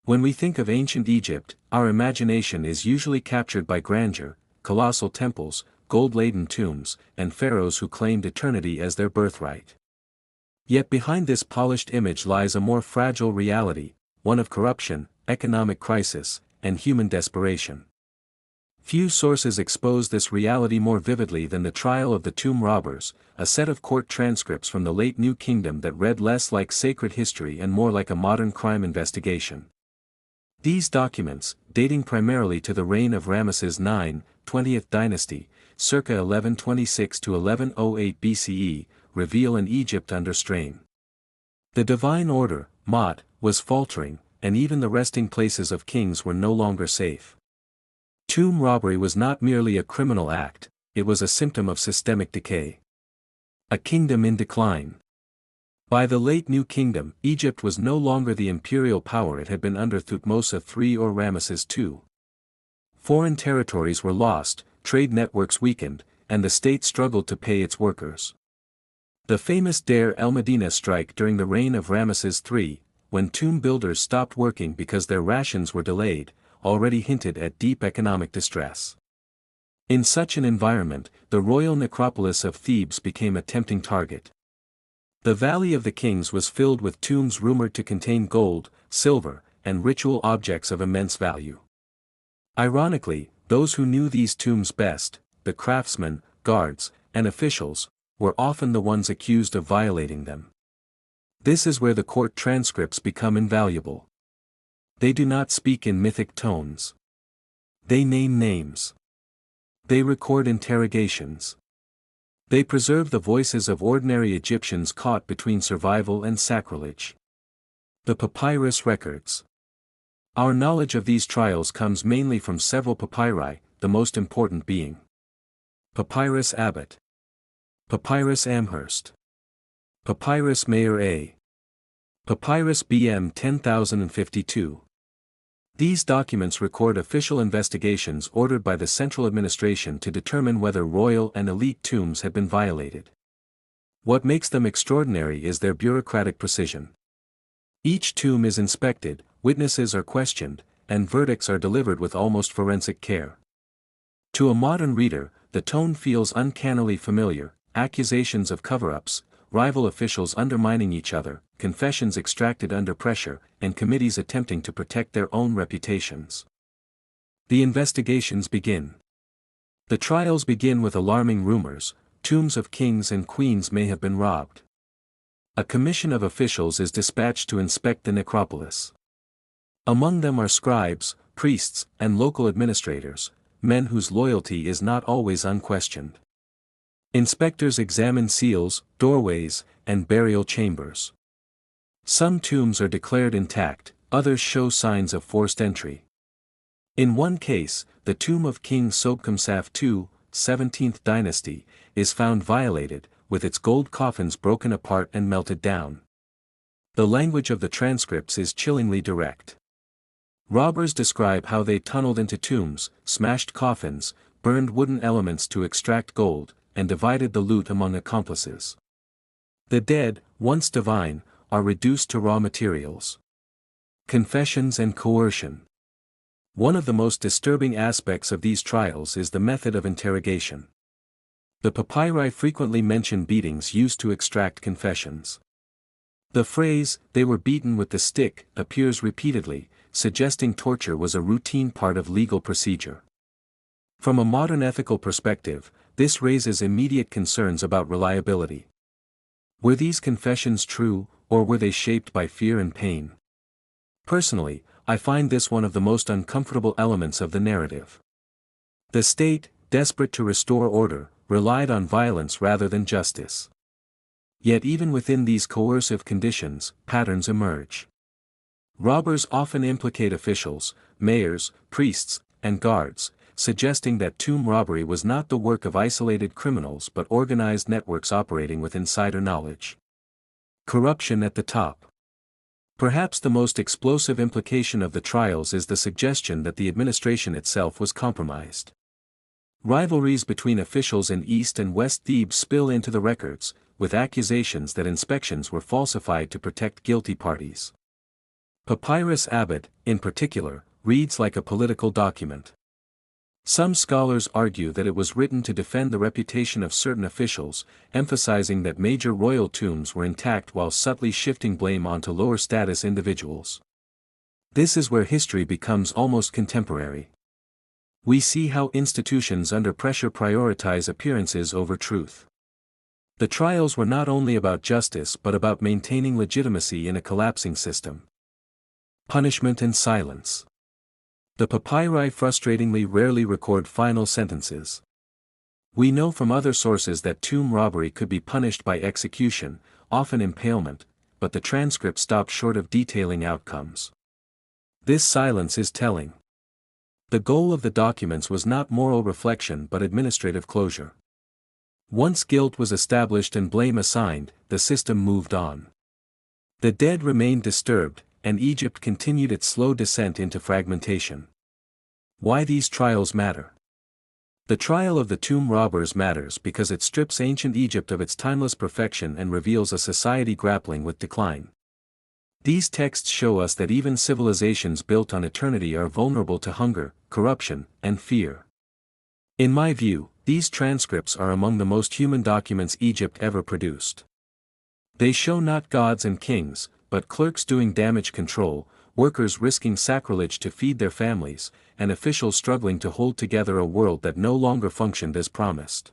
When we think of ancient Egypt, our imagination is usually captured by grandeur, colossal temples, gold-laden tombs, and pharaohs who claimed eternity as their birthright. Yet behind this polished image lies a more fragile reality, one of corruption, economic crisis, and human desperation. Few sources expose this reality more vividly than the trial of the tomb robbers, a set of court transcripts from the late New Kingdom that read less like sacred history and more like a modern crime investigation. These documents, dating primarily to the reign of Ramesses IX, 20th Dynasty, circa 1126 to 1108 BCE, reveal an Egypt under strain. The divine order, Mot, was faltering, and even the resting places of kings were no longer safe. Tomb robbery was not merely a criminal act, it was a symptom of systemic decay. A kingdom in decline. By the late New Kingdom, Egypt was no longer the imperial power it had been under Thutmose III or Ramesses II. Foreign territories were lost, trade networks weakened, and the state struggled to pay its workers. The famous Deir el-Medina strike during the reign of Ramesses III, when tomb builders stopped working because their rations were delayed, already hinted at deep economic distress. In such an environment, the royal necropolis of Thebes became a tempting target. The Valley of the Kings was filled with tombs rumored to contain gold, silver, and ritual objects of immense value. Ironically, those who knew these tombs best, the craftsmen, guards, and officials, were often the ones accused of violating them. This is where the court transcripts become invaluable. They do not speak in mythic tones. They name names. They record interrogations. They preserve the voices of ordinary Egyptians caught between survival and sacrilege. The papyrus records. Our knowledge of these trials comes mainly from several papyri, the most important being Papyrus Abbott, Papyrus Amherst, Papyrus Mayer A, Papyrus BM 10052. These documents record official investigations ordered by the central administration to determine whether royal and elite tombs had been violated. What makes them extraordinary is their bureaucratic precision. Each tomb is inspected, witnesses are questioned, and verdicts are delivered with almost forensic care. To a modern reader, the tone feels uncannily familiar: accusations of cover-ups, rival officials undermining each other, confessions extracted under pressure, and committees attempting to protect their own reputations. The investigations begin. The trials begin with alarming rumors: tombs of kings and queens may have been robbed. A commission of officials is dispatched to inspect the necropolis. Among them are scribes, priests, and local administrators, men whose loyalty is not always unquestioned. Inspectors examine seals, doorways, and burial chambers. Some tombs are declared intact, others show signs of forced entry. In one case, the tomb of King Sobekemsaf II, 17th Dynasty, is found violated, with its gold coffins broken apart and melted down. The language of the transcripts is chillingly direct. Robbers describe how they tunneled into tombs, smashed coffins, burned wooden elements to extract gold, and divided the loot among accomplices. The dead, once divine, are reduced to raw materials. Confessions and coercion. One of the most disturbing aspects of these trials is the method of interrogation. The papyri frequently mention beatings used to extract confessions. The phrase, "they were beaten with the stick," appears repeatedly, suggesting torture was a routine part of legal procedure. From a modern ethical perspective, this raises immediate concerns about reliability. Were these confessions true, or were they shaped by fear and pain? Personally, I find this one of the most uncomfortable elements of the narrative. The state, desperate to restore order, relied on violence rather than justice. Yet even within these coercive conditions, patterns emerge. Robbers often implicate officials, mayors, priests, and guards, suggesting that tomb robbery was not the work of isolated criminals but organized networks operating with insider knowledge. Corruption at the top. Perhaps the most explosive implication of the trials is the suggestion that the administration itself was compromised. Rivalries between officials in East and West Thebes spill into the records, with accusations that inspections were falsified to protect guilty parties. Papyrus Abbot, in particular, reads like a political document. Some scholars argue that it was written to defend the reputation of certain officials, emphasizing that major royal tombs were intact while subtly shifting blame onto lower-status individuals. This is where history becomes almost contemporary. We see how institutions under pressure prioritize appearances over truth. The trials were not only about justice but about maintaining legitimacy in a collapsing system. Punishment and silence. The papyri frustratingly rarely record final sentences. We know from other sources that tomb robbery could be punished by execution, often impalement, but the transcript stopped short of detailing outcomes. This silence is telling. The goal of the documents was not moral reflection but administrative closure. Once guilt was established and blame assigned, the system moved on. The dead remained disturbed, and Egypt continued its slow descent into fragmentation. Why these trials matter? The trial of the tomb robbers matters because it strips ancient Egypt of its timeless perfection and reveals a society grappling with decline. These texts show us that even civilizations built on eternity are vulnerable to hunger, corruption, and fear. In my view, these transcripts are among the most human documents Egypt ever produced. They show not gods and kings, but clerks doing damage control, workers risking sacrilege to feed their families, and officials struggling to hold together a world that no longer functioned as promised.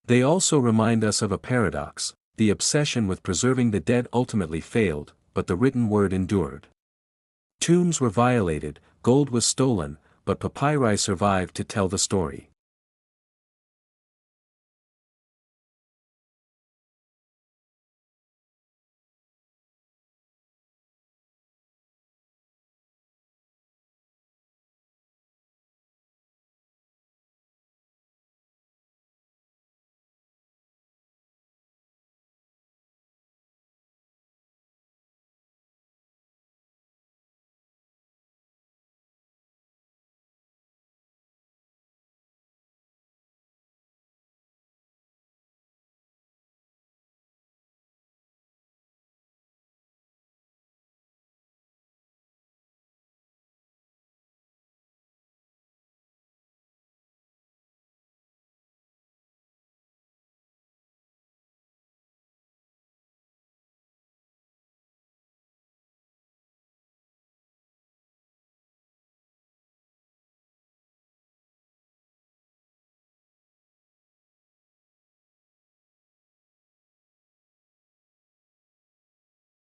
They also remind us of a paradox: the obsession with preserving the dead ultimately failed, but the written word endured. Tombs were violated, gold was stolen, but papyri survived to tell the story.